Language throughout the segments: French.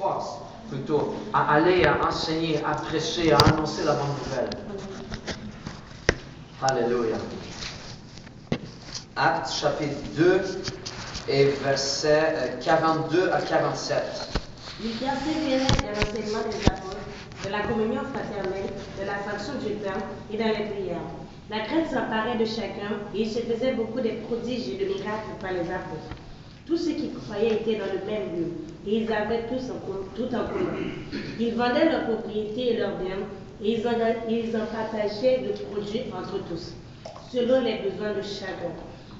force plutôt à aller, à enseigner, à prêcher, à annoncer la bonne nouvelle. Alléluia. Actes chapitre 2 et versets 42 à 47. Il persévérait dans l'enseignement des apôtres, de la communion fraternelle, de la fraction du pain et dans les prières. La crainte s'emparait de chacun et il se faisait beaucoup de prodiges et de miracles par les apôtres. Tous ceux qui croyaient étaient dans le même lieu et ils avaient tout en commun. Ils vendaient leurs propriétés et leurs biens et ils en partageaient le produit entre tous, selon les besoins de chacun.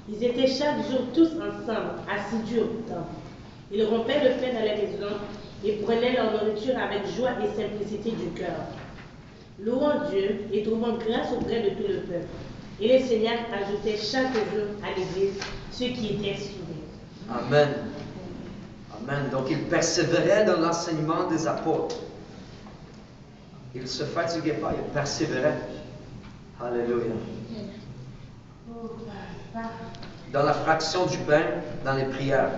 Ils étaient chaque jour tous ensemble, assidus au temple. Ils rompaient le pain dans les maisons et prenaient leur nourriture avec joie et simplicité du cœur, louant Dieu et trouvant grâce auprès de tout le peuple. Et le Seigneur ajoutait chaque jour à l'Église ceux qui étaient sauvés. Amen. Amen. Donc, il persévérait dans l'enseignement des apôtres. Il ne se fatiguait pas, il persévérait. Alléluia. Dans la fraction du pain, dans les prières.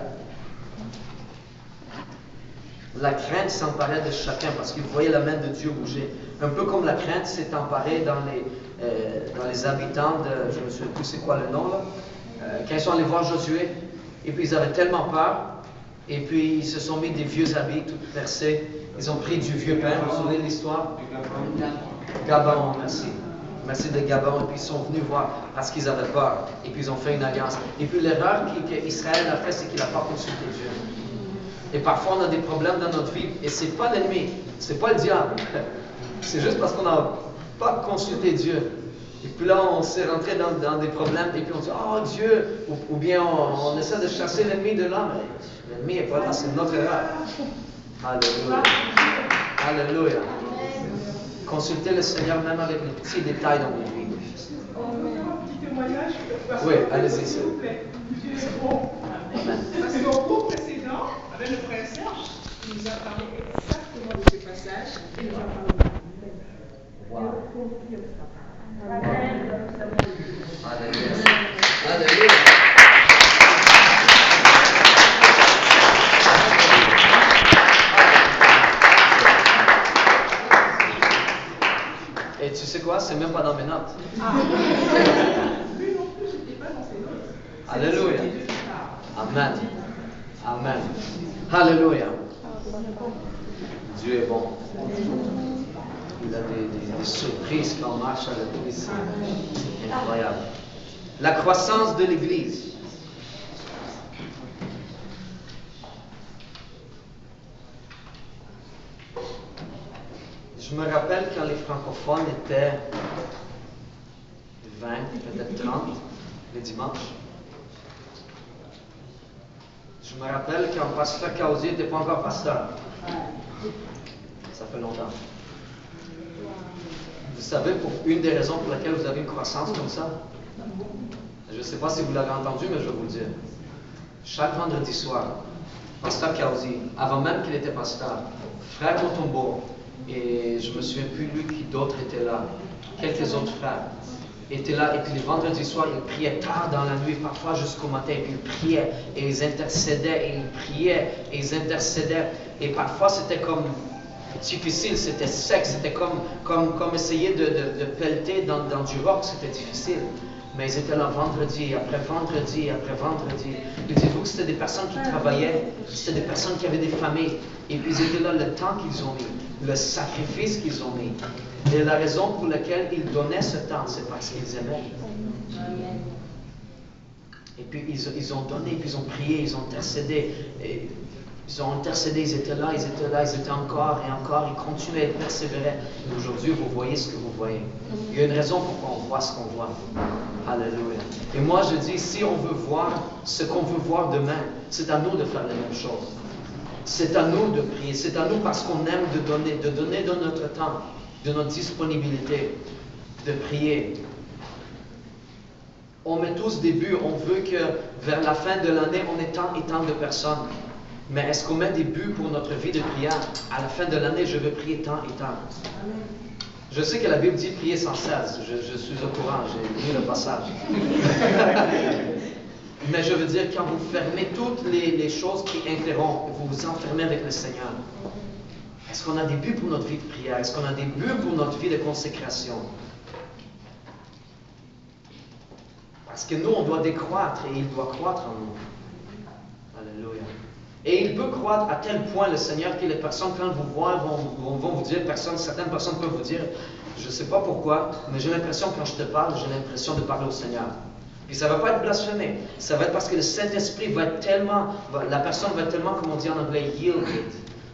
La crainte s'emparait de chacun parce qu'il voyait la main de Dieu bouger. Un peu comme la crainte s'est emparée dans les habitants de, je ne me souviens plus c'est quoi le nom là, quand ils sont allés voir Josué, et puis ils avaient tellement peur, et puis ils se sont mis des vieux habits tout percés, ils ont pris du vieux pain, vous vous souvenez de l'histoire? Gabon, merci. Merci de Gabon, et puis ils sont venus voir parce qu'ils avaient peur, et puis ils ont fait une alliance. Et puis l'erreur qu'Israël a fait, c'est qu'il n'a pas consulté Dieu. Et parfois on a des problèmes dans notre vie, et c'est pas l'ennemi, c'est pas le diable. C'est juste parce qu'on n'a pas consulté Dieu. Et puis là, on s'est rentré dans des problèmes, et puis on dit, oh Dieu, ou bien on essaie de chasser l'ennemi de là, mais l'ennemi n'est pas là, c'est notre erreur. Alléluia. Alléluia. Consultez le Seigneur même avec les petits détails dans vos vies. Un petit témoignage. Oui, allez-y. S'il vous plaît. Dieu est bon. Amen. Parce que au cours précédent, avec le frère Serge, il nous a parlé exactement de ce passage. Il nous a parlé. Wow. Amen. Alléluia. Alléluia. Et tu sais quoi? C'est même pas dans mes notes. Lui non plus, je n'étais pas dans ses notes. Alléluia. Amen. Amen. Alléluia. Dieu est bon. Il a des surprises quand on marche avec lui. C'est incroyable. La croissance de l'Église. Je me rappelle quand les francophones étaient 20, peut-être 30, les dimanches. Je me rappelle quand pasteur Kausi n'était pas encore pasteur. Ça fait longtemps. Vous savez, pour une des raisons pour laquelle vous avez une croissance comme ça, je ne sais pas si vous l'avez entendu, mais je vais vous le dire. Chaque vendredi soir, pasteur Kausi, avant même qu'il était pasteur, frère Motombo, et je ne me souviens plus lui qui d'autres étaient là, quelques autres frères étaient là, et puis les vendredis soirs, ils priaient tard dans la nuit, parfois jusqu'au matin, et puis ils priaient, et ils intercédaient, et ils priaient, et ils intercédaient, et parfois c'était comme difficile, c'était sec, c'était comme essayer de pelleter dans du roc, c'était difficile. Mais ils étaient là vendredi, après vendredi, après vendredi. Et dites-vous que c'était des personnes qui travaillaient, c'était des personnes qui avaient des familles. Et puis ils étaient là le temps qu'ils ont mis, le sacrifice qu'ils ont mis. Et la raison pour laquelle ils donnaient ce temps, c'est parce qu'ils aimaient. Et puis ils ont donné, puis ils ont prié, ils ont intercédé. Et ils ont intercédé, ils étaient là, ils étaient encore et encore, ils continuaient, ils persévéraient. Et aujourd'hui, vous voyez ce que vous voyez. Il y a une raison pourquoi on voit ce qu'on voit. Alléluia. Et moi, je dis, si on veut voir ce qu'on veut voir demain, c'est à nous de faire la même chose. C'est à nous de prier, c'est à nous parce qu'on aime de donner de notre temps, de notre disponibilité, de prier. On met tous des buts, on veut que vers la fin de l'année, on ait tant et tant de personnes. Mais est-ce qu'on met des buts pour notre vie de prière? À la fin de l'année, je veux prier tant et tant. Je sais que la Bible dit prier sans cesse. Je suis au courant, j'ai lu le passage. Mais je veux dire, quand vous fermez toutes les choses qui interrompent, vous vous enfermez avec le Seigneur. Est-ce qu'on a des buts pour notre vie de prière? Est-ce qu'on a des buts pour notre vie de consécration? Parce que nous, on doit décroître et il doit croître en nous. Alléluia. Et il peut croître à tel point, le Seigneur, que les personnes, quand vous voient, vont vous dire, certaines personnes peuvent vous dire, je ne sais pas pourquoi, mais j'ai l'impression, quand je te parle, j'ai l'impression de parler au Seigneur. Puis ça ne va pas être blasphémé. Ça va être parce que le Saint-Esprit va être tellement, la personne va être tellement, comme on dit en anglais, yielded.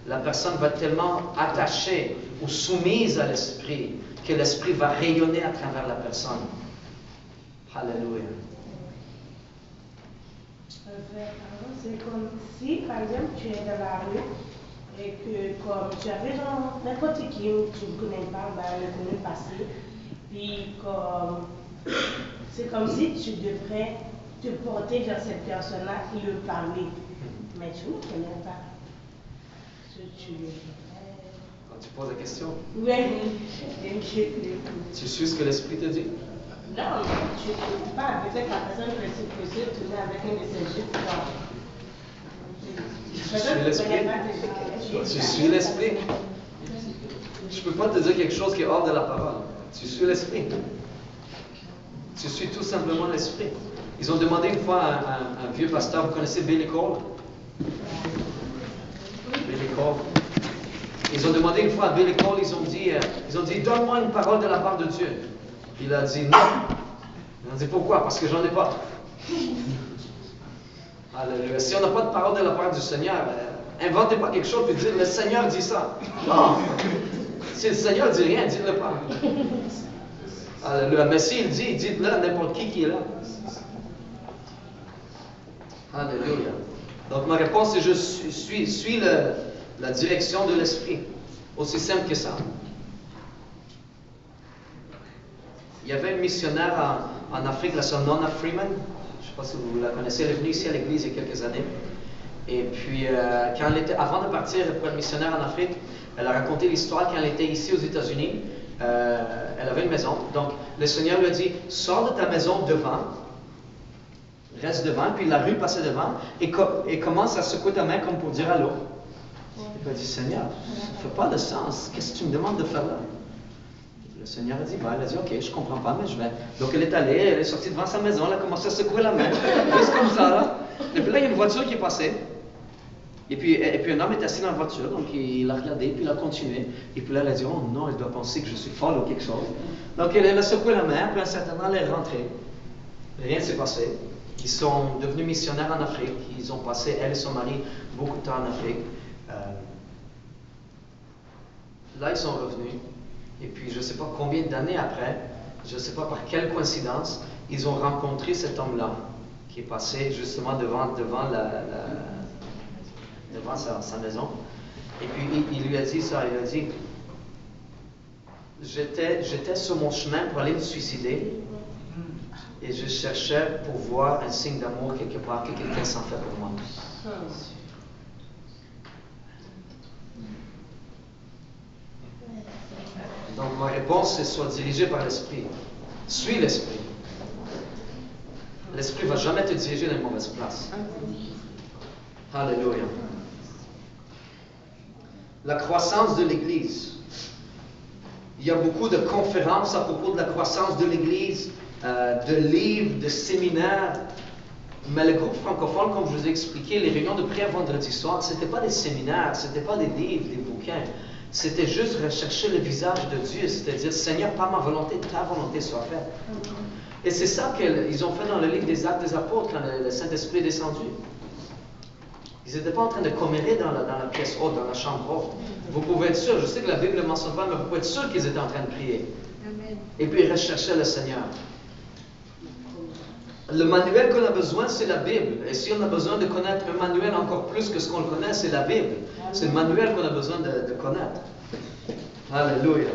La personne va être tellement attachée ou soumise à l'Esprit que l'Esprit va rayonner à travers la personne. Alléluia. C'est comme si, par exemple, tu es dans la rue et que comme tu avais genre n'importe qui tu ne connais pas, le connu passé, puis comme c'est comme si tu devrais te porter vers cette personne-là et lui parler. Mais tu ne connais pas. Quand tu poses la question, oui. Tu suis ce que l'Esprit te dit? Non, tu ne peux pas. Peut-être que la personne peut se tourner avec un de ses gestes. Tu suis l'Esprit? Tu suis l'Esprit? Je ne peux pas te dire quelque chose qui est hors de la parole. Tu suis l'Esprit. Tu suis tout simplement l'Esprit. Ils ont demandé une fois à un vieux pasteur, vous connaissez Billy Cole? Billy Cole. Ils ont demandé une fois à Billy Cole, ils ont dit, donne-moi une parole de la part de Dieu. Il a dit non. Il a dit pourquoi? Parce que j'en ai pas. Alléluia. Si on n'a pas de parole de la part du Seigneur, inventez pas quelque chose et dites le Seigneur dit ça. Non. Si le Seigneur dit rien, dites-le pas. Alléluia. Mais s'il dit, dites-le à n'importe qui est là. Alléluia. Donc ma réponse c'est je suis la direction de l'Esprit. Aussi simple que ça. Il y avait une missionnaire en Afrique, la sœur Nona Freeman. Je ne sais pas si vous la connaissez, elle est venue ici à l'église il y a quelques années. Et puis, avant de partir pour être missionnaire en Afrique, elle a raconté l'histoire quand elle était ici aux États-Unis. Elle avait une maison. Donc, le Seigneur lui a dit, sors de ta maison devant, reste devant, puis la rue passait devant, et commence à secouer ta main comme pour dire allô. Elle a dit, Seigneur, ça ne fait pas de sens. Qu'est-ce que tu me demandes de faire là? Le Seigneur a dit, elle a dit, ok, je ne comprends pas, mais je vais. Donc elle est allée, elle est sortie devant sa maison, elle a commencé à secouer la main, juste comme ça, là. Et puis là, il y a une voiture qui est passée. Et puis un homme est assis dans la voiture, donc il a regardé, puis il a continué. Et puis là, elle a dit, oh non, elle doit penser que je suis folle ou quelque chose. Donc elle a secoué la main, puis un certain temps, elle est rentrée. Rien ne s'est passé. Ils sont devenus missionnaires en Afrique. Ils ont passé, elle et son mari, beaucoup de temps en Afrique. Là, ils sont revenus. Et puis, je ne sais pas combien d'années après, je ne sais pas par quelle coïncidence, ils ont rencontré cet homme-là, qui est passé justement devant sa maison. Et puis, il lui a dit ça, il a dit, j'étais sur mon chemin pour aller me suicider, et je cherchais pour voir un signe d'amour quelque part, que quelqu'un s'en fait pour moi. Donc ma réponse, c'est sois dirigé par l'Esprit. Suis l'Esprit. L'Esprit ne va jamais te diriger dans une mauvaise place. Alléluia. La croissance de l'Église. Il y a beaucoup de conférences à propos de la croissance de l'Église, de livres, de séminaires. Mais le groupe francophone, comme je vous ai expliqué, les réunions de prière vendredi soir, ce n'était pas des séminaires, ce n'était pas des livres, des bouquins. C'était juste rechercher le visage de Dieu, c'est-à-dire, Seigneur, pas ma volonté, ta volonté soit faite. Et c'est ça qu'ils ont fait dans le livre des Actes des Apôtres quand le Saint-Esprit est descendu. Ils n'étaient pas en train de commérer dans la pièce haute, dans la chambre haute. Vous pouvez être sûr, je sais que la Bible ne le mentionne pas, mais vous pouvez être sûr qu'ils étaient en train de prier. Amen. Et puis ils recherchaient le Seigneur. Le manuel qu'on a besoin, c'est la Bible. Et si on a besoin de connaître un manuel encore plus que ce qu'on le connaît, c'est la Bible. C'est le manuel qu'on a besoin de connaître. Alléluia.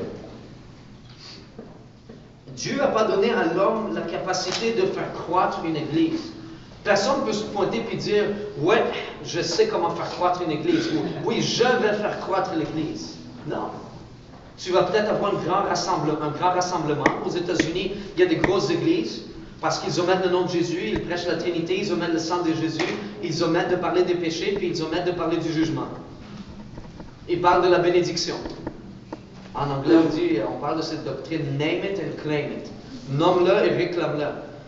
Dieu n'a pas donné à l'homme la capacité de faire croître une église. Personne ne peut se pointer et dire, ouais, je sais comment faire croître une église. Ou, oui, je vais faire croître l'église. Non. Tu vas peut-être avoir un grand rassemblement. Aux États-Unis, il y a des grosses églises. Parce qu'ils omettent le nom de Jésus, ils prêchent la Trinité, ils omettent le sang de Jésus, ils omettent de parler des péchés, puis ils omettent de parler du jugement. Ils parlent de la bénédiction. En anglais, on parle de cette doctrine, name it and claim it. Nomme-le et réclame-le.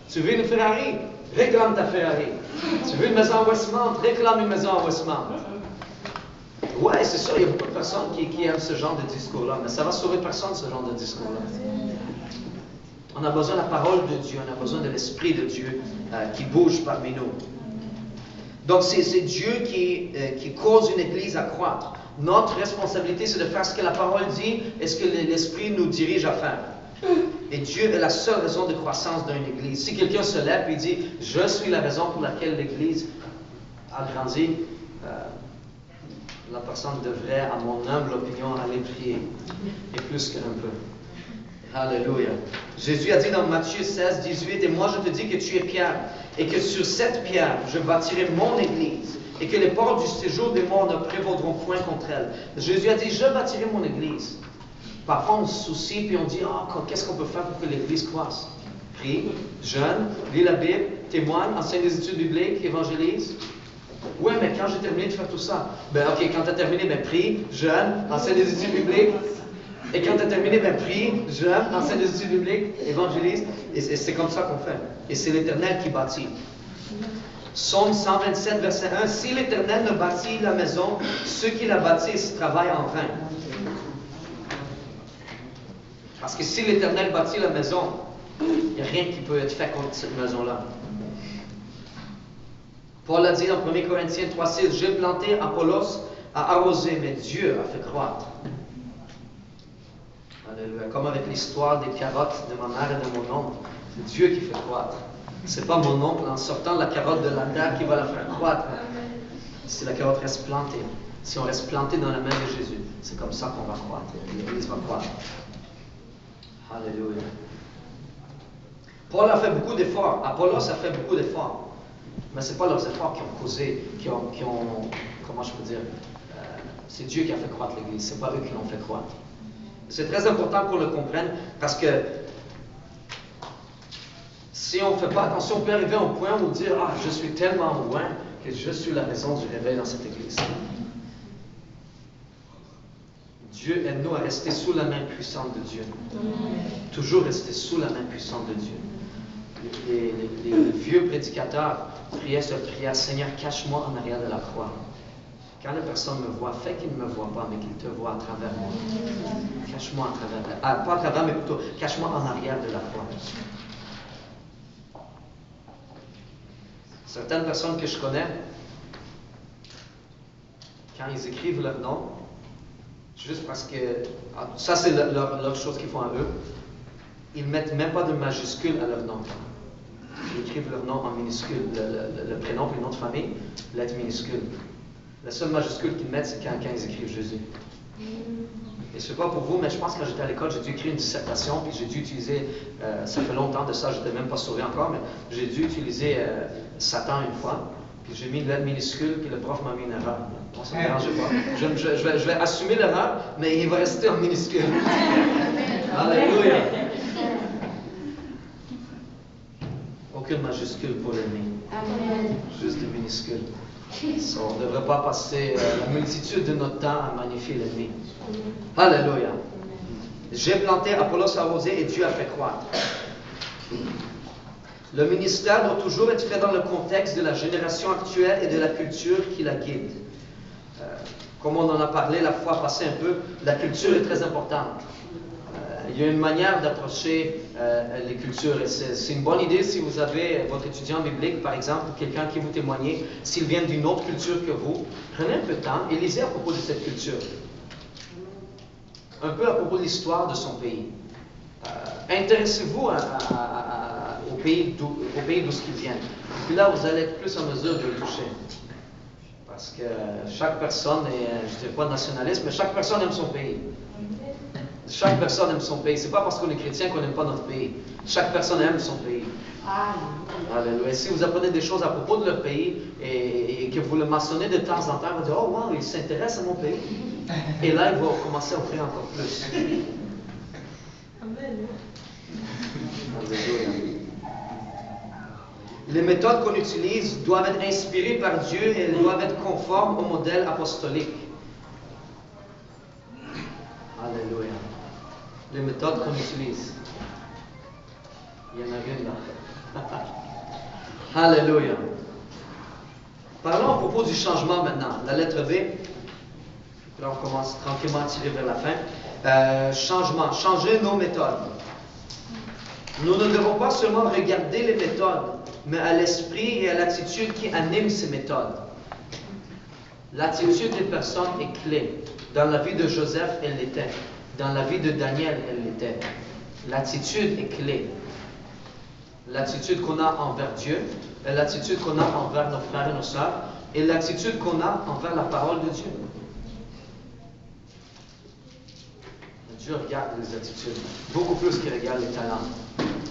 Tu veux une Ferrari? Réclame ta Ferrari. Tu veux une maison en Westmount? Réclame une maison en Westmount. Ouais, c'est sûr, il y a beaucoup de personnes qui aiment ce genre de discours-là, mais ça va sauver personne, ce genre de discours-là. On a besoin de la parole de Dieu, on a besoin de l'Esprit de Dieu qui bouge parmi nous. Donc, c'est Dieu qui cause une Église à croître. Notre responsabilité, c'est de faire ce que la parole dit et ce que l'Esprit nous dirige à faire. Et Dieu est la seule raison de croissance d'une Église. Si quelqu'un se lève et dit « Je suis la raison pour laquelle l'Église a grandi », la personne devrait, à mon humble opinion, aller prier. Et plus qu'un peu. Alléluia. Jésus a dit dans Matthieu 16, 18, « Et moi je te dis que tu es Pierre, et que sur cette pierre je bâtirai mon Église, et que les portes du séjour des morts ne prévaudront point contre elle. » Jésus a dit « Je bâtirai mon Église. » Parfois on se soucie, puis on dit « Oh, qu'est-ce qu'on peut faire pour que l'Église croisse? » Prie, jeûne, lis la Bible, témoigne, enseigne des études bibliques, évangélise. Oui, mais quand j'ai terminé de faire tout ça, ok, quand tu as terminé, prie, jeûne, enseigne des études bibliques. Et quand tu as terminé, prie, jeûne, enseigne des études bibliques, évangélise. Et c'est comme ça qu'on fait. Et c'est l'Éternel qui bâtit. Psaume 127, verset 1. Si l'Éternel ne bâtit la maison, ceux qui la bâtissent travaillent en vain. Parce que si l'Éternel bâtit la maison, il n'y a rien qui peut être fait contre cette maison-là. Paul a dit dans 1 Corinthiens 3, 6, j'ai planté, Apollos a arrosé, mais Dieu a fait croître. Alléluia. Comme avec l'histoire des carottes de ma mère et de mon oncle, c'est Dieu qui fait croître. Ce n'est pas mon oncle en sortant la carotte de la terre qui va la faire croître. Si la carotte reste plantée, si on reste planté dans la main de Jésus, c'est comme ça qu'on va croître. L'Église va croître. Alléluia. Paul a fait beaucoup d'efforts. Apollos a fait beaucoup d'efforts. Mais ce n'est pas leurs efforts qui ont causé, comment je peux dire, c'est Dieu qui a fait croître l'Église, ce n'est pas eux qui l'ont fait croître. C'est très important qu'on le comprenne parce que si on ne fait pas attention, on peut arriver à un point où dire « Ah, je suis tellement loin que je suis la raison du réveil dans cette Église. » Dieu aide-nous à rester sous la main puissante de Dieu. Toujours rester sous la main puissante de Dieu. Les vieux prédicateurs priaient cette prière, « Seigneur, cache-moi en arrière de la croix. » Quand la personne me voit, fais qu'il ne me voit pas, mais qu'il te voit à travers moi. Cache-moi à travers, pas à travers, mais plutôt, cache-moi en arrière de la croix. Certaines personnes que je connais, quand ils écrivent leur nom, juste parce que, ça c'est leur chose qu'ils font à eux, ils ne mettent même pas de majuscule à leur nom. Ils écrivent leur nom en minuscule, le prénom puis le nom de famille, lettre minuscule. La seule majuscule qu'ils mettent, c'est quand ils écrivent Jésus. Et je ne sais pas pour vous, mais je pense que quand j'étais à l'école, j'ai dû écrire une dissertation, puis j'ai dû utiliser, ça fait longtemps de ça, je n'étais même pas sauvé encore, mais j'ai dû utiliser Satan une fois, puis j'ai mis une lettre minuscule, puis le prof m'a mis une erreur. Bon, ça ne me dérangeait pas. Je vais assumer l'erreur, mais il va rester en minuscule. Alléluia. Aucune majuscule pour l'ennemi. Juste des minuscules. So, on ne devrait pas passer la multitude de notre temps à magnifier l'ennemi. Alléluia. J'ai planté, Apollos a arrosé et Dieu a fait croître. Le ministère doit toujours être fait dans le contexte de la génération actuelle et de la culture qui la guide. Comme on en a parlé la fois passée un peu, la culture est très importante. Il y a une manière d'approcher les cultures. Et c'est une bonne idée si vous avez votre étudiant biblique, par exemple, ou quelqu'un qui vous témoigne, s'il vient d'une autre culture que vous, prenez un peu de temps et lisez à propos de cette culture. Un peu à propos de l'histoire de son pays. Intéressez-vous au pays d'où ils viennent. Et puis là, vous allez être plus en mesure de le toucher. Parce que chaque personne est, je ne dirais pas nationaliste, mais chaque personne aime son pays. Chaque personne aime son pays. Ce n'est pas parce qu'on est chrétien qu'on n'aime pas notre pays. Chaque personne aime son pays. Alléluia. Si vous apprenez des choses à propos de leur pays et que vous le mentionnez de temps en temps, vous dites, oh wow, il s'intéresse à mon pays. Et là, il va commencer à offrir encore plus. Amen. Alléluia. Les méthodes qu'on utilise doivent être inspirées par Dieu et elles doivent être conformes au modèle apostolique. Alléluia. Les méthodes qu'on utilise. Il y en a une là. Alléluia. Parlons à propos du changement maintenant. La lettre B. Là, on commence tranquillement à tirer vers la fin. Changement. Changer nos méthodes. Nous ne devons pas seulement regarder les méthodes, mais à l'esprit et à l'attitude qui animent ces méthodes. L'attitude des personnes est clé. Dans la vie de Joseph, elle l'était. Dans la vie de Daniel, elle l'était. L'attitude est clé. L'attitude qu'on a envers Dieu, l'attitude qu'on a envers nos frères et nos sœurs, et l'attitude qu'on a envers la parole de Dieu. Dieu regarde les attitudes, beaucoup plus qu'il regarde les talents.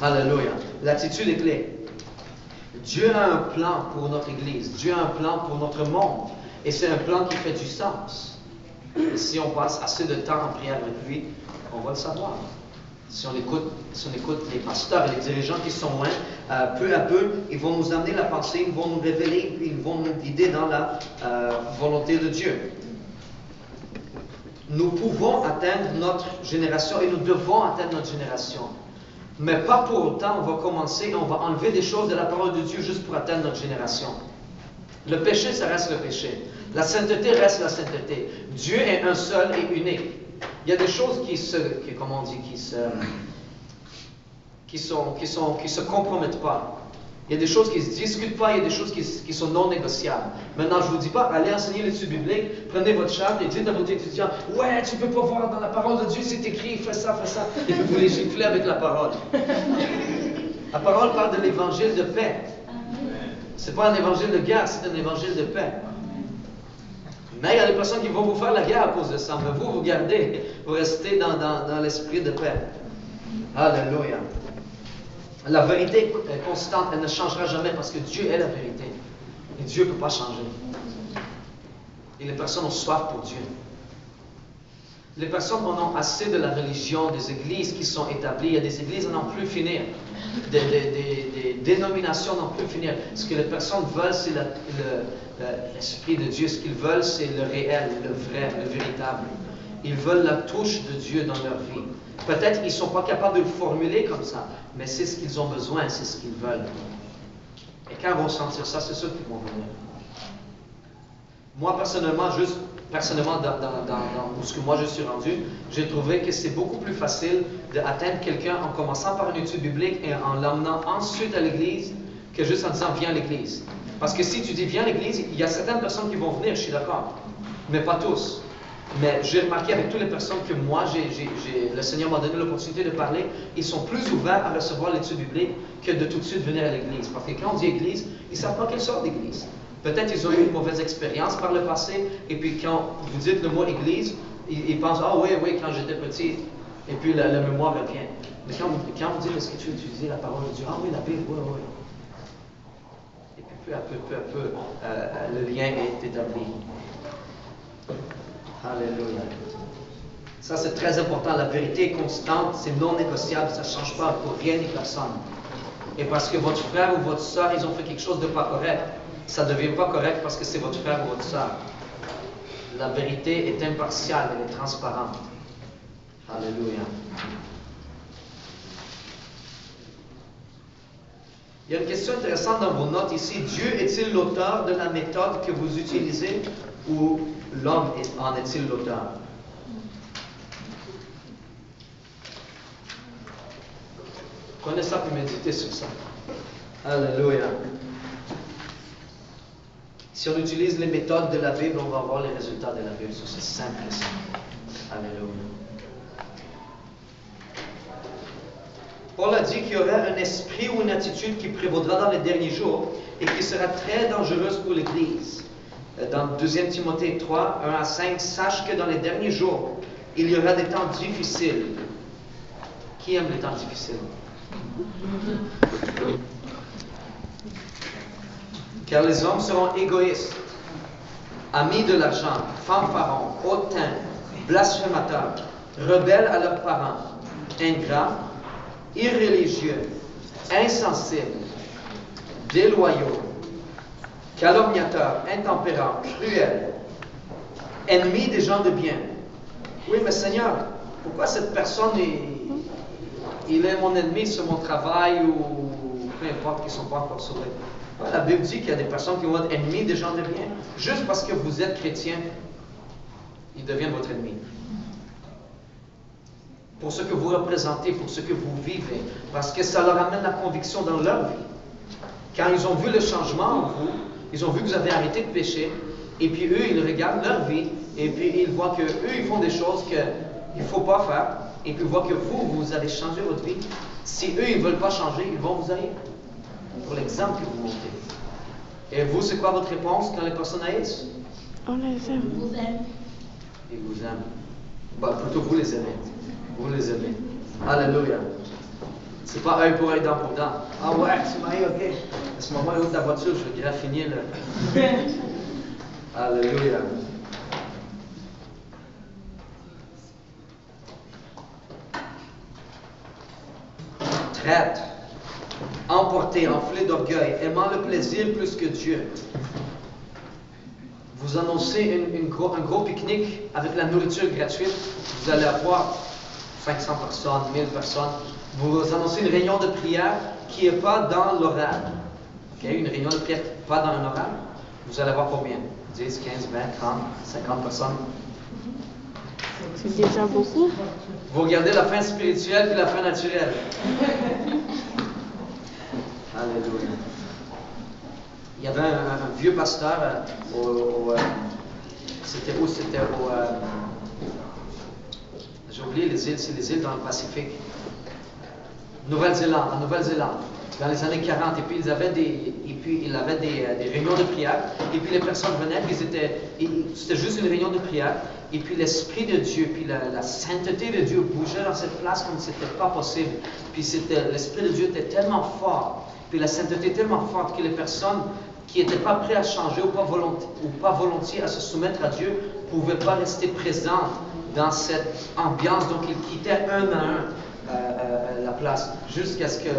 Alléluia. L'attitude est clé. Dieu a un plan pour notre Église. Dieu a un plan pour notre monde. Et c'est un plan qui fait du sens. Et si on passe assez de temps en prière avec lui, on va le savoir. Si on écoute les pasteurs et les dirigeants qui sont loin, peu à peu, ils vont nous amener la pensée, ils vont nous révéler, ils vont nous guider dans la volonté de Dieu. Nous pouvons atteindre notre génération et nous devons atteindre notre génération. Mais pas pour autant, on va commencer et on va enlever des choses de la parole de Dieu juste pour atteindre notre génération. Le péché, ça reste le péché. La sainteté reste la sainteté. Dieu est un seul et unique. Il y a des choses qui se compromettent pas. Il y a des choses qui ne se discutent pas, il y a des choses qui sont non négociables. Maintenant, je ne vous dis pas, allez enseigner l'étude biblique, prenez votre charte et dites à votre étudiant, ouais, tu ne peux pas voir dans la parole de Dieu, c'est écrit, fais ça, et puis vous les giflez avec la parole. La parole parle de l'évangile de paix. Ce n'est pas un évangile de guerre, c'est un évangile de paix. Mais il y a des personnes qui vont vous faire la guerre à cause de ça, mais vous gardez, vous restez dans l'esprit de paix. Alléluia. La vérité est constante, elle ne changera jamais parce que Dieu est la vérité. Et Dieu ne peut pas changer. Et les personnes ont soif pour Dieu. Les personnes en ont assez de la religion, des églises qui sont établies. Il y a des églises à n'en plus finir. Des dénominations n'en plus finir. Ce que les personnes veulent, c'est l'Esprit de Dieu. Ce qu'ils veulent, c'est le réel, le vrai, le véritable. Ils veulent la touche de Dieu dans leur vie. Peut-être qu'ils ne sont pas capables de le formuler comme ça, mais c'est ce qu'ils ont besoin, c'est ce qu'ils veulent. Et quand ils vont sentir ça, c'est sûr qu'ils vont venir. Moi, personnellement, dans ce que moi je suis rendu, j'ai trouvé que c'est beaucoup plus facile d'atteindre quelqu'un en commençant par une étude biblique et en l'emmenant ensuite à l'église que juste en disant viens à l'église. Parce que si tu dis viens à l'église, il y a certaines personnes qui vont venir, je suis d'accord, mais pas tous. Mais j'ai remarqué avec toutes les personnes que moi, le Seigneur m'a donné l'opportunité de parler, ils sont plus ouverts à recevoir l'étude biblique que de tout de suite venir à l'église. Parce que quand on dit église, ils ne savent pas quelle sorte d'église. Peut-être ils ont eu une mauvaise expérience par le passé, et puis quand vous dites le mot église, ils pensent, ah oui, quand j'étais petit, et puis la mémoire revient. Mais quand vous dites, est-ce que tu utilises la parole de Dieu? Ah oui, la Bible, oui. Et puis peu à peu, le lien est établi. Alléluia. Ça, c'est très important. La vérité est constante, c'est non négociable, ça ne change pas pour rien ni personne. Et parce que votre frère ou votre soeur, ils ont fait quelque chose de pas correct, ça ne devient pas correct parce que c'est votre frère ou votre soeur. La vérité est impartiale, elle est transparente. Alléluia. Il y a une question intéressante dans vos notes ici. Dieu est-il l'auteur de la méthode que vous utilisez ou l'homme en est-il l'auteur? Prenez ça et méditez sur ça. Alléluia. Si on utilise les méthodes de la Bible, on va avoir les résultats de la Bible. C'est simple et simple. Alléluia. Paul a dit qu'il y aurait un esprit ou une attitude qui prévaudra dans les derniers jours et qui sera très dangereuse pour l'Église. Dans 2 Timothée 3, 1 à 5, sache que dans les derniers jours, il y aura des temps difficiles. Qui aime les temps difficiles? Car les hommes seront égoïstes, amis de l'argent, fanfarons, hautains, blasphémateurs, rebelles à leurs parents, ingrats, irréligieux, insensibles, déloyaux, calomniateurs, intempérants, cruels, ennemis des gens de bien. Oui, mais Seigneur, pourquoi cette personne il est mon ennemi sur mon travail ou peu importe, qui ne sont pas encore sauvés? La Bible dit qu'il y a des personnes qui vont être ennemis des gens de bien. Juste parce que vous êtes chrétien, ils deviennent votre ennemi. Pour ce que vous représentez, pour ce que vous vivez, parce que ça leur amène la conviction dans leur vie. Quand ils ont vu le changement en vous, ils ont vu que vous avez arrêté de pécher, et puis eux, ils regardent leur vie, et puis ils voient que eux, ils font des choses qu'il ne faut pas faire, et puis ils voient que vous avez changé votre vie. Si eux, ils ne veulent pas changer, ils vont vous haïr. Pour l'exemple que vous montrez. Et vous, c'est quoi votre réponse quand les personnes haïssent? On les aime. Vous aime. Ils vous aiment. Bah, plutôt vous les aimez. Vous les aimez. Alléluia. C'est pas œil pour œil, dent pour dent. Ah ouais, tu m'as eu, ok. À ce moment, où ta voiture, je vais graffiner le. Alléluia. Traître, emporté, enflé d'orgueil, aimant le plaisir plus que Dieu. Vous annoncez un gros pique-nique avec la nourriture gratuite. Vous allez avoir 500 personnes, 1000 personnes. Vous annoncez une réunion de prière qui n'est pas dans l'horaire. Okay? Une réunion de prière pas dans un horaire. Vous allez avoir combien? 10, 15, 20, 30, 50 personnes. C'est déjà beaucoup. Vous regardez la fin spirituelle et la fin naturelle. Alléluia. Il y avait un vieux pasteur c'était où? C'était au... j'ai oublié les îles, c'est les îles dans le Pacifique. Nouvelle-Zélande, en Nouvelle-Zélande, dans les années 40. Et puis il avait des réunions de prière. Et puis les personnes venaient, puis c'était juste une réunion de prière. Et puis l'Esprit de Dieu, puis la sainteté de Dieu bougeait dans cette place comme si c'était pas possible. Puis l'Esprit de Dieu était tellement fort, puis la sainteté tellement forte que les personnes qui n'étaient pas prêtes à changer ou pas volontiers à se soumettre à Dieu ne pouvaient pas rester présentes dans cette ambiance. Donc ils quittaient un à un la place jusqu'à ce que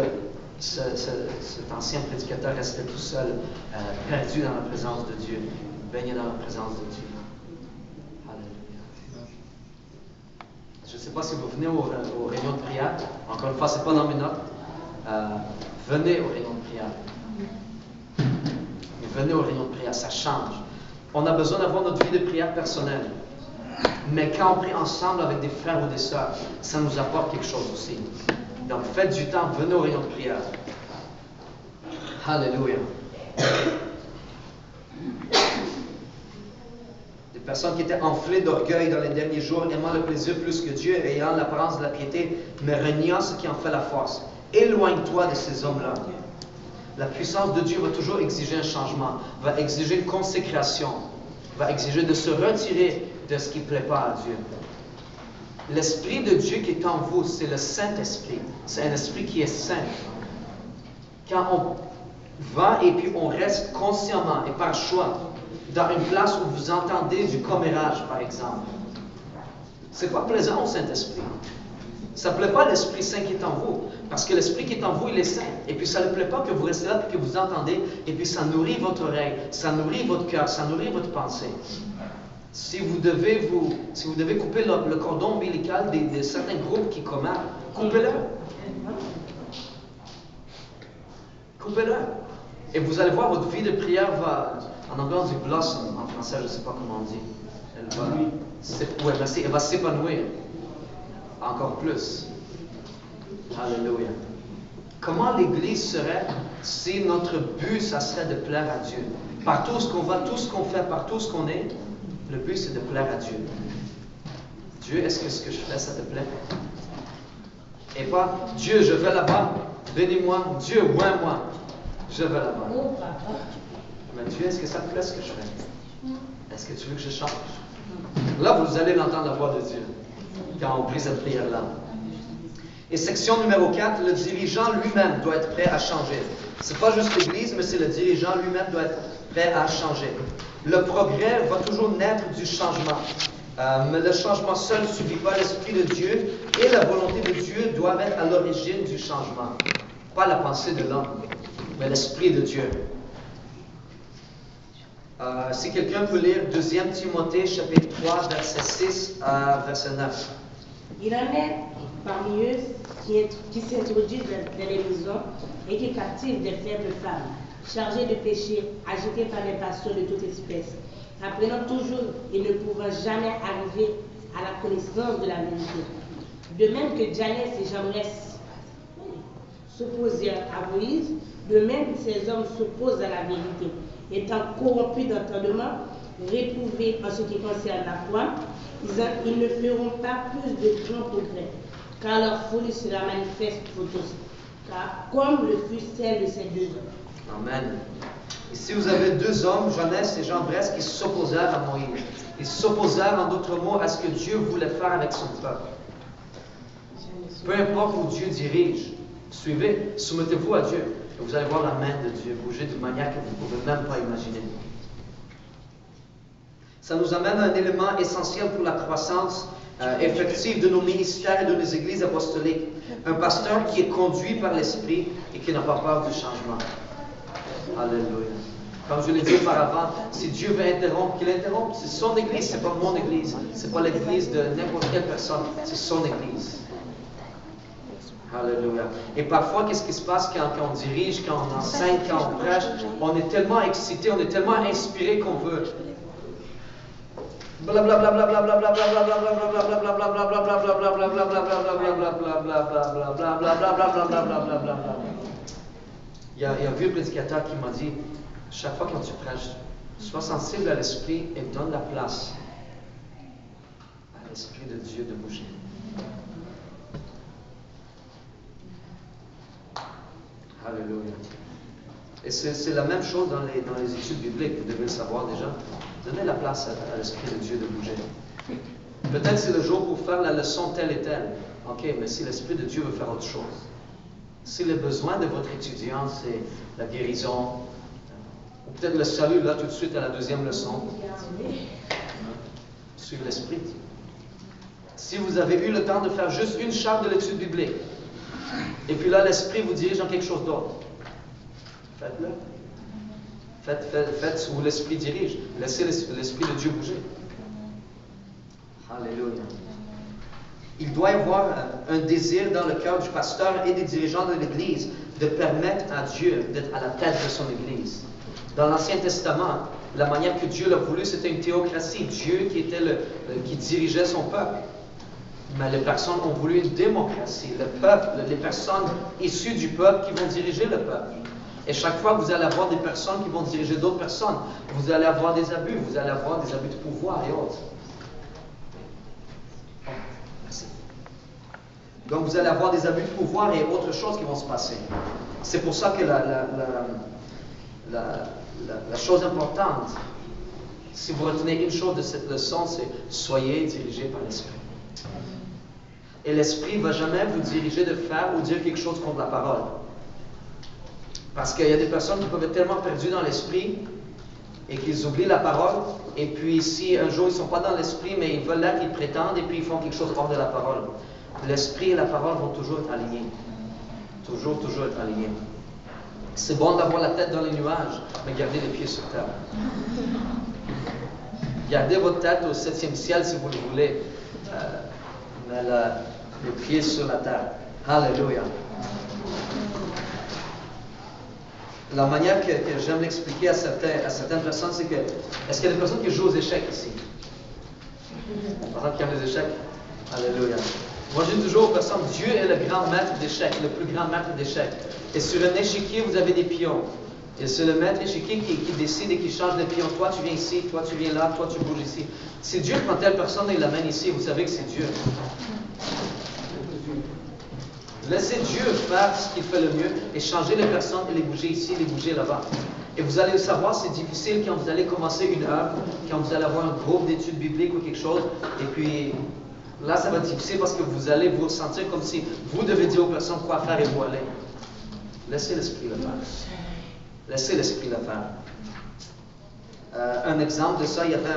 cet ancien prédicateur restait tout seul, perdu dans la présence de Dieu, baigné dans la présence de Dieu. Je ne sais pas si vous venez aux réunions de prière. Encore une fois, ce n'est pas dans mes notes. Venez aux réunions de prière. Venez aux réunions de prière, ça change. On a besoin d'avoir notre vie de prière personnelle. Mais quand on prie ensemble avec des frères ou des sœurs, ça nous apporte quelque chose aussi. Donc faites du temps, venez aux réunions de prière. Alléluia. Des personnes qui étaient enflées d'orgueil dans les derniers jours, aimant le plaisir plus que Dieu, ayant l'apparence de la piété, mais reniant ce qui en fait la force. Éloigne-toi de ces hommes-là. La puissance de Dieu va toujours exiger un changement, va exiger une consécration, va exiger de se retirer de ce qui ne plaît pas à Dieu. L'Esprit de Dieu qui est en vous, c'est le Saint-Esprit. C'est un esprit qui est saint. Quand on va et puis on reste consciemment et par choix dans une place où vous entendez du commérage, par exemple, c'est pas plaisant au Saint-Esprit. Ça ne plaît pas à l'Esprit Saint qui est en vous. Parce que l'Esprit qui est en vous, il est saint. Et puis ça ne plaît pas que vous restez là et que vous entendez. Et puis ça nourrit votre oreille, ça nourrit votre cœur, ça nourrit votre pensée. Si vous devez couper le cordon ombilical de certains groupes qui commandent, coupez-le. Coupez-le. Et vous allez voir, votre vie de prière va, en anglais on dit blossom, en français je ne sais pas comment on dit. Elle va s'épanouir. Encore plus. Alléluia. Comment l'Église serait si notre but, ça serait de plaire à Dieu? Par tout ce qu'on va, tout ce qu'on fait, par tout ce qu'on est, le but c'est de plaire à Dieu. Dieu, est-ce que ce que je fais, ça te plaît? Et pas, Dieu, je vais là-bas, bénis-moi. Dieu, oins-moi, je vais là-bas. Mais Dieu, est-ce que ça te plaît ce que je fais? Est-ce que tu veux que je change? Là, vous allez l'entendre la voix de Dieu quand on prie cette prière-là. Et section numéro 4, le dirigeant lui-même doit être prêt à changer. Ce n'est pas juste l'Église, mais c'est le dirigeant lui-même doit être prêt à changer. Le progrès va toujours naître du changement. Mais le changement seul ne suffit pas. L'Esprit de Dieu et la volonté de Dieu doivent être à l'origine du changement. Pas la pensée de l'homme. mais l'Esprit de Dieu. Si quelqu'un peut lire 2 Timothée, chapitre 3, verset 6 à verset 9. Il en est parmi eux qui s'introduisent dans les maisons et qui captivent des faibles femmes, chargées de péché, agitées par les passions de toute espèce, apprenant toujours et ne pouvant jamais arriver à la connaissance de la vérité. De même que Janès et Jambres s'opposèrent à Moïse, de même ces hommes s'opposent à la vérité, étant corrompus d'entendement, réprouvés en ce qui concerne la foi, ils ne feront pas plus de grands progrès, car leur folie sera manifeste pour tous, car comme le fut celle de ces 2 hommes. Amen. Ici, vous avez 2 hommes, Janès et Jambres, qui s'opposèrent à Moïse. Ils s'opposèrent, en d'autres mots, à ce que Dieu voulait faire avec son peuple. Peu importe où Dieu dirige, suivez, soumettez-vous à Dieu. Et vous allez voir la main de Dieu bouger d'une manière que vous ne pouvez même pas imaginer. Ça nous amène à un élément essentiel pour la croissance effective de nos ministères et de nos églises apostoliques. Un pasteur qui est conduit par l'Esprit et qui n'a pas peur du changement. Alléluia. Comme je l'ai dit auparavant, si Dieu veut interrompre, qu'il interrompe. C'est son église, c'est pas mon église. C'est pas l'église de n'importe quelle personne, c'est son église. Alléluia. Et parfois, qu'est-ce qui se passe quand on dirige, quand on enseigne, quand on prêche? On est tellement excité, on est tellement inspiré qu'on veut. Il y a un vieux prédicateur qui m'a dit, chaque fois quand tu prêches, sois sensible à l'Esprit et donne la place à l'Esprit de Dieu de bouger. Alléluia. Et c'est la même chose dans les études bibliques, vous devez le savoir déjà. Donnez la place à l'Esprit de Dieu de bouger. Peut-être c'est le jour pour faire la leçon telle et telle. Ok, mais si l'Esprit de Dieu veut faire autre chose, si le besoin de votre étudiant c'est la guérison, ou peut-être le salut, là tout de suite à la 2e leçon, suivez l'Esprit. Si vous avez eu le temps de faire juste une charte de l'étude biblique, et puis là l'Esprit vous dirige dans quelque chose d'autre, faites-le. Faites où l'Esprit dirige. Laissez l'Esprit de Dieu bouger. Alléluia. Il doit y avoir un désir dans le cœur du pasteur et des dirigeants de l'Église de permettre à Dieu d'être à la tête de son Église. Dans l'Ancien Testament, la manière que Dieu l'a voulu, c'était une théocratie. Dieu qui dirigeait son peuple. Mais les personnes ont voulu une démocratie. Le peuple, les personnes issues du peuple qui vont diriger le peuple. Et chaque fois que vous allez avoir des personnes qui vont diriger d'autres personnes, vous allez avoir des abus, vous allez avoir des abus de pouvoir et autres. Merci. Donc vous allez avoir des abus de pouvoir et autres choses qui vont se passer. C'est pour ça que la chose importante, si vous retenez une chose de cette leçon, c'est soyez dirigés par l'Esprit. Et l'Esprit ne va jamais vous diriger de faire ou dire quelque chose contre la parole. Parce qu'il y a des personnes qui peuvent être tellement perdues dans l'esprit et qu'ils oublient la parole. Et puis si un jour ils ne sont pas dans l'esprit, mais ils veulent l'être, ils prétendent et puis ils font quelque chose hors de la parole. L'esprit et la parole vont toujours être alignés. Toujours être alignés. C'est bon d'avoir la tête dans les nuages, mais gardez les pieds sur terre. Gardez votre tête au 7e ciel si vous le voulez, mais les pieds sur la terre. Alléluia. La manière que j'aime l'expliquer à certaines personnes, c'est que, est-ce qu'il y a des personnes qui jouent aux échecs ici? Par exemple, qui aiment les échecs? Alléluia. Moi, je dis toujours aux personnes, Dieu est le grand maître d'échecs, le plus grand maître d'échecs. Et sur un échiquier, vous avez des pions. Et c'est le maître échiquier qui décide et qui change les pions. Toi, tu viens ici, toi, tu viens là, toi, tu bouges ici. Si Dieu prend telle personne et l'amène ici, vous savez que c'est Dieu. Laissez Dieu faire ce qu'il fait le mieux et changer les personnes et les bouger ici, les bouger là-bas. Et vous allez le savoir, c'est difficile quand vous allez commencer une œuvre, quand vous allez avoir un groupe d'études bibliques ou quelque chose. Et puis là, ça va être difficile parce que vous allez vous sentir comme si vous devez dire aux personnes quoi faire et où aller. Laissez l'Esprit le faire. Laissez l'Esprit le faire. Un exemple de ça, il y avait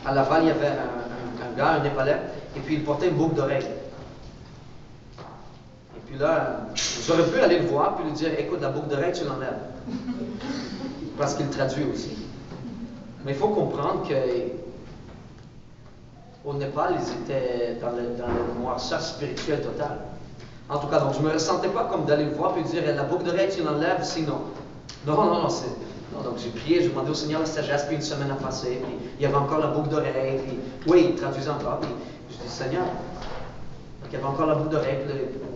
à Laval, il y avait un gars, un Népalais, et puis il portait une boucle d'oreille. Puis là, J'aurais pu aller le voir puis lui dire, écoute, la boucle d'oreille, tu l'enlèves. Parce qu'il traduit aussi. Mais il faut comprendre qu'au Népal, ils étaient dans le noirceur spirituel total. En tout cas, donc je ne me sentais pas comme d'aller le voir et lui dire, la boucle d'oreille, tu l'enlèves, sinon. Non, donc j'ai prié, j'ai demandé au Seigneur la sagesse, puis une semaine a passé, puis il y avait encore la boucle d'oreille, puis oui, il traduisait encore, puis je dis, Seigneur, donc il y avait encore la boucle d'oreille,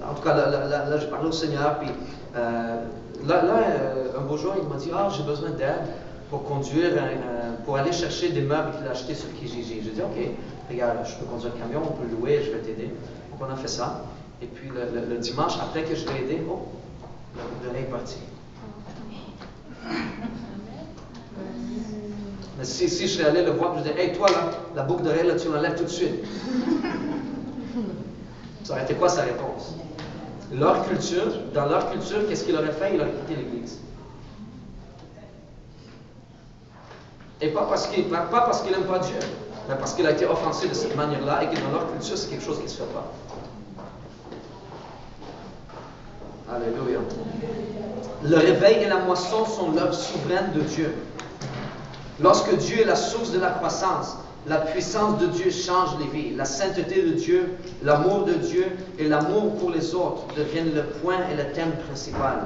en tout cas, là je parlais au Seigneur, puis un beau jour, il m'a dit, j'ai besoin d'aide pour conduire, pour aller chercher des meubles qu'il a achetés sur Kijiji. J'ai dit, ok, regarde, je peux conduire un camion, on peut le louer, je vais t'aider. Donc on a fait ça, et puis le dimanche, après que je l'ai aidé, la boucle d'oreille est partie. Mais si je serais allé le voir, je disais, hey, toi là, la boucle d'oreille, là, tu l'enlèves tout de suite. Ça aurait été quoi sa réponse? Dans leur culture, qu'est-ce qu'il aurait fait? Il aurait quitté l'Église. Et pas parce qu'il n'aime pas Dieu, mais parce qu'il a été offensé de cette manière-là et que dans leur culture, c'est quelque chose qui ne se fait pas. Alléluia. Le réveil et la moisson sont l'œuvre souveraine de Dieu. Lorsque Dieu est la source de la croissance, la puissance de Dieu change les vies. La sainteté de Dieu, l'amour de Dieu et l'amour pour les autres deviennent le point et le thème principal.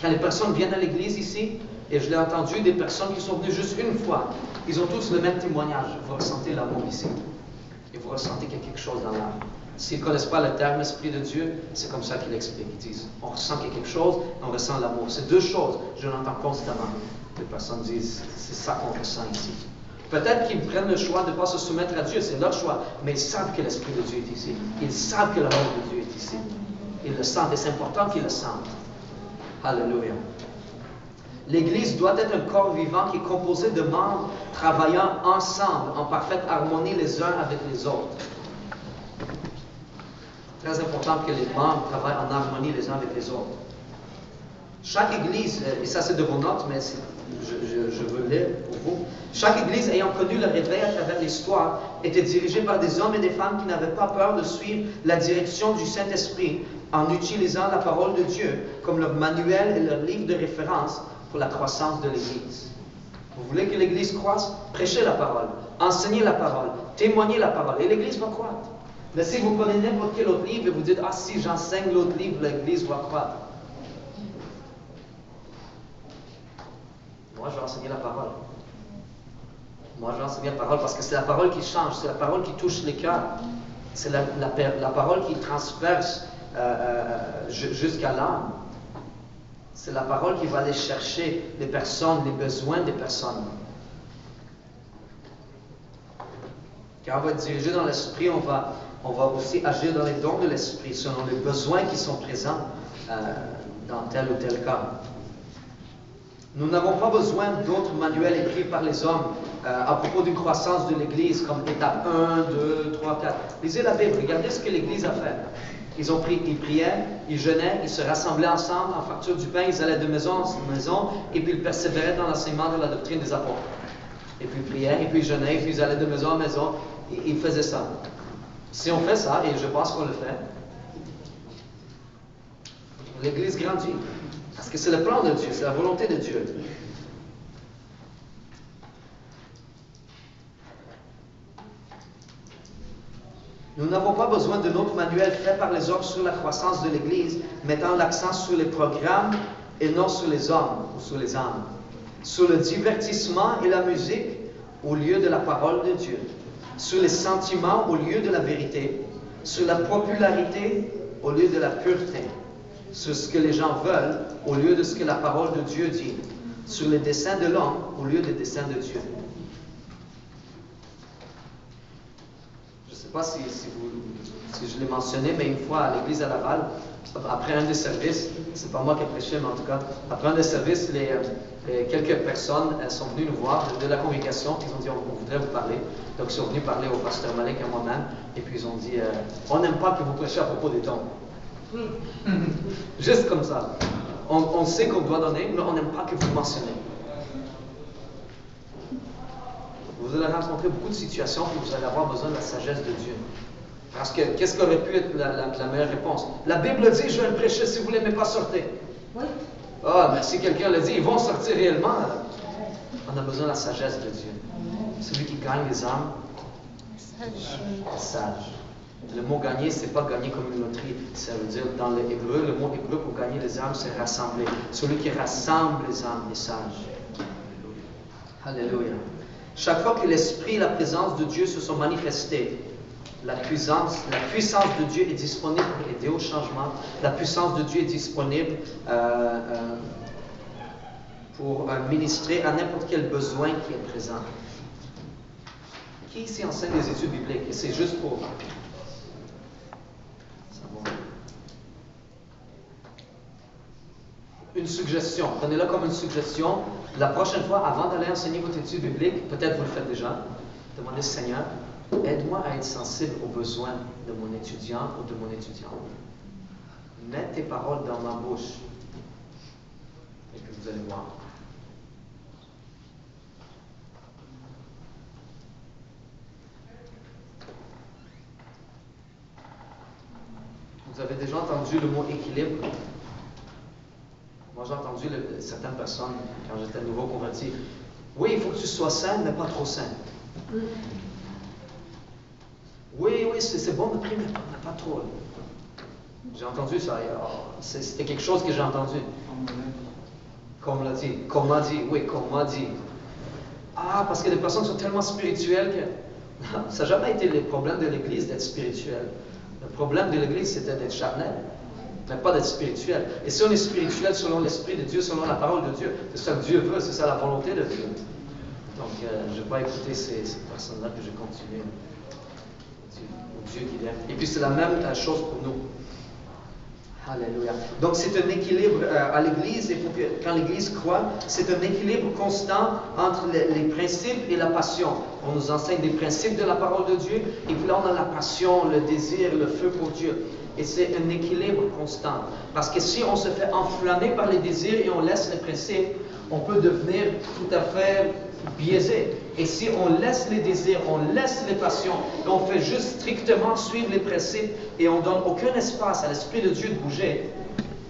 Quand les personnes viennent à l'église ici, et je l'ai entendu, des personnes qui sont venues juste une fois, ils ont tous le même témoignage. Vous ressentez l'amour ici. Et vous ressentez qu'il y a quelque chose dans l'âme. S'ils ne connaissent pas le terme Esprit de Dieu, c'est comme ça qu'ils l'expliquent. Ils disent, on ressent qu'il y a quelque chose, on ressent l'amour. C'est deux choses, je l'entends constamment. Les personnes disent, c'est ça qu'on ressent ici. Peut-être qu'ils prennent le choix de ne pas se soumettre à Dieu, c'est leur choix, mais ils savent que l'Esprit de Dieu est ici. Ils savent que l'amour de Dieu est ici. Ils le sentent, et c'est important qu'ils le sentent. Alléluia. L'Église doit être un corps vivant qui est composé de membres travaillant ensemble, en parfaite harmonie les uns avec les autres. Très important que les membres travaillent en harmonie les uns avec les autres. Chaque Église, et ça c'est de vos notes, mais je veux lire pour vous. Chaque Église ayant connu le réveil à travers l'histoire était dirigée par des hommes et des femmes qui n'avaient pas peur de suivre la direction du Saint-Esprit en utilisant la parole de Dieu comme leur manuel et leur livre de référence pour la croissance de l'Église. Vous voulez que l'Église croisse? Prêchez la parole, enseignez la parole, témoignez la parole, et l'Église va croître. Mais si vous prenez n'importe quel autre livre et vous dites, si j'enseigne l'autre livre, l'Église va croître. Moi, je vais enseigner la parole. Moi, je vais enseigner la parole parce que c'est la parole qui change, c'est la parole qui touche les cœurs. C'est la parole qui transperce jusqu'à l'âme. C'est la parole qui va aller chercher les personnes, les besoins des personnes. Quand on va être dirigé dans l'esprit, on va aussi agir dans les dons de l'esprit, selon les besoins qui sont présents dans tel ou tel cas. Nous n'avons pas besoin d'autres manuels écrits par les hommes à propos d'une croissance de l'Église, comme étape 1, 2, 3, 4. Lisez la Bible, regardez ce que l'Église a fait. Ils priaient, ils jeûnaient, ils se rassemblaient ensemble en fracture du pain, ils allaient de maison en maison, et puis ils persévéraient dans l'enseignement de la doctrine des apôtres. Et puis ils priaient, et puis ils jeûnaient, et puis ils allaient de maison en maison, et ils faisaient ça. Si on fait ça, et je pense qu'on le fait, l'Église grandit. Parce que c'est le plan de Dieu, c'est la volonté de Dieu. Nous n'avons pas besoin d'un autre manuel fait par les hommes sur la croissance de l'Église, mettant l'accent sur les programmes et non sur les hommes ou sur les âmes. Sur le divertissement et la musique au lieu de la parole de Dieu. Sur les sentiments au lieu de la vérité. Sur la popularité au lieu de la pureté. Sur ce que les gens veulent au lieu de ce que la parole de Dieu dit. Sur les desseins de l'homme au lieu des desseins de Dieu. Je ne sais pas si je l'ai mentionné, mais une fois à l'église à Laval, après un des services, c'est pas moi qui ai prêché, mais en tout cas, après un des services, quelques personnes sont venues nous voir de la congrégation, ils ont dit on voudrait vous parler. Donc ils sont venus parler au pasteur Malek et à moi-même, et puis ils ont dit on n'aime pas que vous prêchiez à propos des dons. Juste comme ça. On sait qu'on doit donner, mais on n'aime pas que vous mentionnez. Vous allez rencontrer beaucoup de situations où vous allez avoir besoin de la sagesse de Dieu. Parce que qu'est-ce qu'aurait pu être la meilleure réponse? La Bible dit, je vais le prêcher, si vous ne l'aimez pas, sortez. Oui. Ah, mais si quelqu'un le dit, ils vont sortir réellement. On a besoin de la sagesse de Dieu. Celui qui gagne les âmes, sage. Le mot gagner, c'est pas gagner comme une loterie. Ça veut dire, dans l'hébreu, le mot hébreu pour gagner les âmes, c'est rassembler. Celui qui rassemble les âmes est sage. Alléluia. Chaque fois que l'Esprit et la présence de Dieu se sont manifestés, la puissance de Dieu est disponible pour aider au changement. La puissance de Dieu est disponible pour ministrer à n'importe quel besoin qui est présent. Qui ici enseigne les études bibliques? Et c'est juste pour savoir. Une suggestion. Prenez-la comme une suggestion. La prochaine fois, avant d'aller enseigner votre étude biblique, peut-être vous le faites déjà, demandez, Seigneur, aide-moi à être sensible aux besoins de mon étudiant ou de mon étudiante. Mets tes paroles dans ma bouche. Et puis vous allez voir. Vous avez déjà entendu le mot équilibre? Moi, j'ai entendu certaines personnes, quand j'étais nouveau converti, oui, il faut que tu sois sain, mais pas trop sain. Oui, c'est bon de prier, mais pas trop. J'ai entendu ça. C'était quelque chose que j'ai entendu. Comme l'a dit. Comme m'a dit. Oui, comme m'a dit. Ah, parce que les personnes sont tellement spirituelles que ça n'a jamais été le problème de l'Église d'être spirituel. Le problème de l'Église, c'était d'être charnel, mais pas d'être spirituel. Et si on est spirituel selon l'Esprit de Dieu, selon la parole de Dieu, c'est ça que Dieu veut, c'est ça la volonté de Dieu. Donc, je ne vais pas écouter ces personnes-là, que je continue au Dieu qui l'aime. Et puis, c'est la même chose pour nous. Alléluia. Donc, c'est un équilibre à l'Église, et quand l'Église croit, c'est un équilibre constant entre les principes et la passion. On nous enseigne des principes de la parole de Dieu, et puis là, on a la passion, le désir, le feu pour Dieu. Et c'est un équilibre constant. Parce que si on se fait enflammer par les désirs et on laisse les principes, on peut devenir tout à fait biaisé. Et si on laisse les désirs, on laisse les passions, et on fait juste strictement suivre les principes et on ne donne aucun espace à l'Esprit de Dieu de bouger,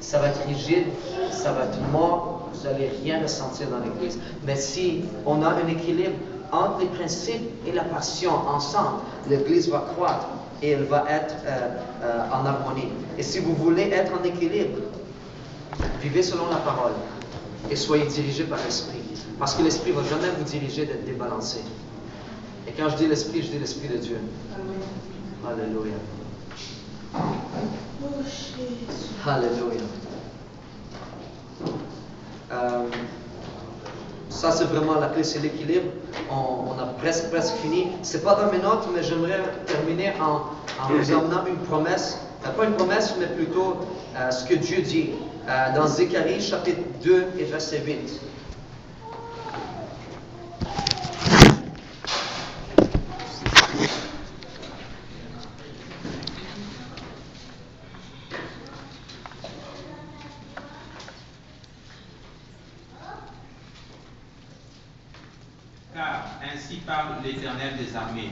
ça va être rigide, ça va être mort, vous n'allez rien ressentir dans l'Église. Mais si on a un équilibre entre les principes et la passion ensemble, l'Église va croître et elle va être en harmonie. Et si vous voulez être en équilibre, vivez selon la parole et soyez dirigés par l'Esprit. Parce que l'Esprit ne va jamais vous diriger d'être débalancé. Et quand je dis l'Esprit de Dieu. Alléluia. Alléluia. Ça, c'est vraiment la clé, c'est l'équilibre. On a presque fini. C'est pas dans mes notes, mais j'aimerais terminer en vous emmenant une promesse. Pas une promesse, mais plutôt ce que Dieu dit. Dans Zacharie, chapitre 2 et verset 8. Car ainsi parle l'Éternel des armées.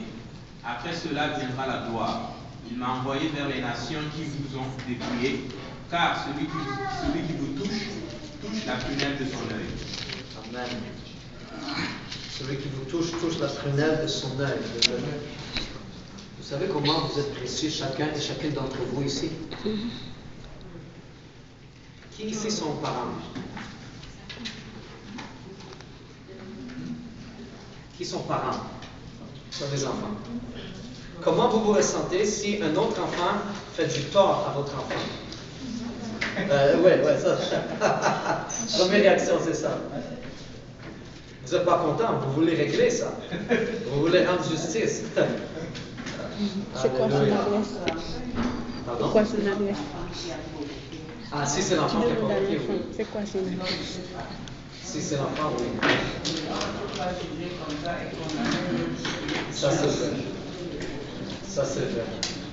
Après cela viendra la gloire. Il m'a envoyé vers les nations qui vous ont dépouillés, car celui qui vous touche la prunelle de son œil. Amen. Celui qui vous touche la prunelle de son œil. Vous savez comment vous êtes précieux, chacun et chacune d'entre vous ici? Qui ici sont parents? Qui sont parents? Sont des enfants. Comment vous vous ressentez si un autre enfant fait du tort à votre enfant? Ouais, ça. Première réaction, c'est ça. Vous n'êtes pas content, vous voulez régler ça. Vous voulez rendre justice. C'est quoi son adresse? Pardon? C'est quoi son adresse? Ah, si c'est l'enfant qui est pas ok, oui. C'est quoi son adresse? Si c'est l'enfant, oui. Ça, c'est vrai. Ça, c'est vrai.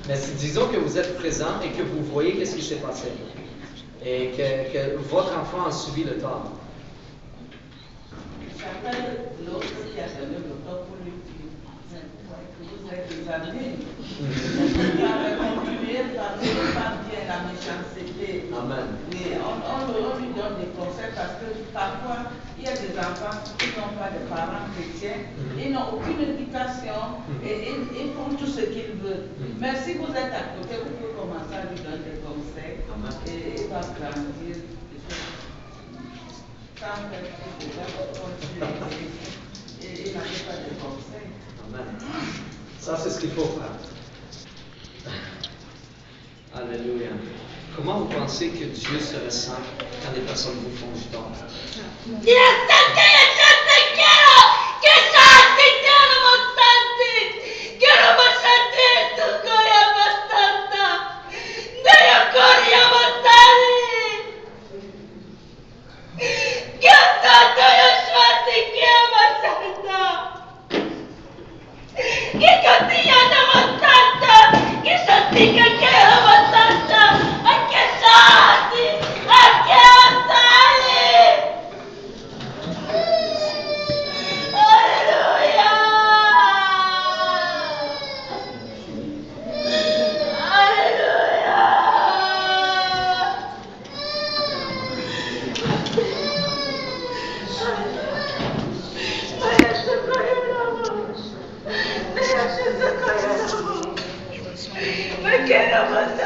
Mais disons que vous êtes présent et que vous voyez qu'est-ce qui s'est passé. Et que votre enfant a subi le tort. L'autre qui a donné le tort pour lui dire, vous êtes des amis. c'est pas bien la méchanceté. Amen. Mais on lui donne des conseils parce que parfois, il y a des enfants qui n'ont pas de parents chrétiens, ils n'ont aucune éducation et ils font tout ce qu'ils veulent. Mais si vous êtes à côté, vous pouvez commencer à lui donner des conseils et il va grandir. Quand il va continuer et il n'avait pas de conseils. Amen. Ça, c'est ce qu'il faut faire. Alléluia. Comment vous pensez que Dieu se ressent quand les personnes vous font du tort? Perché non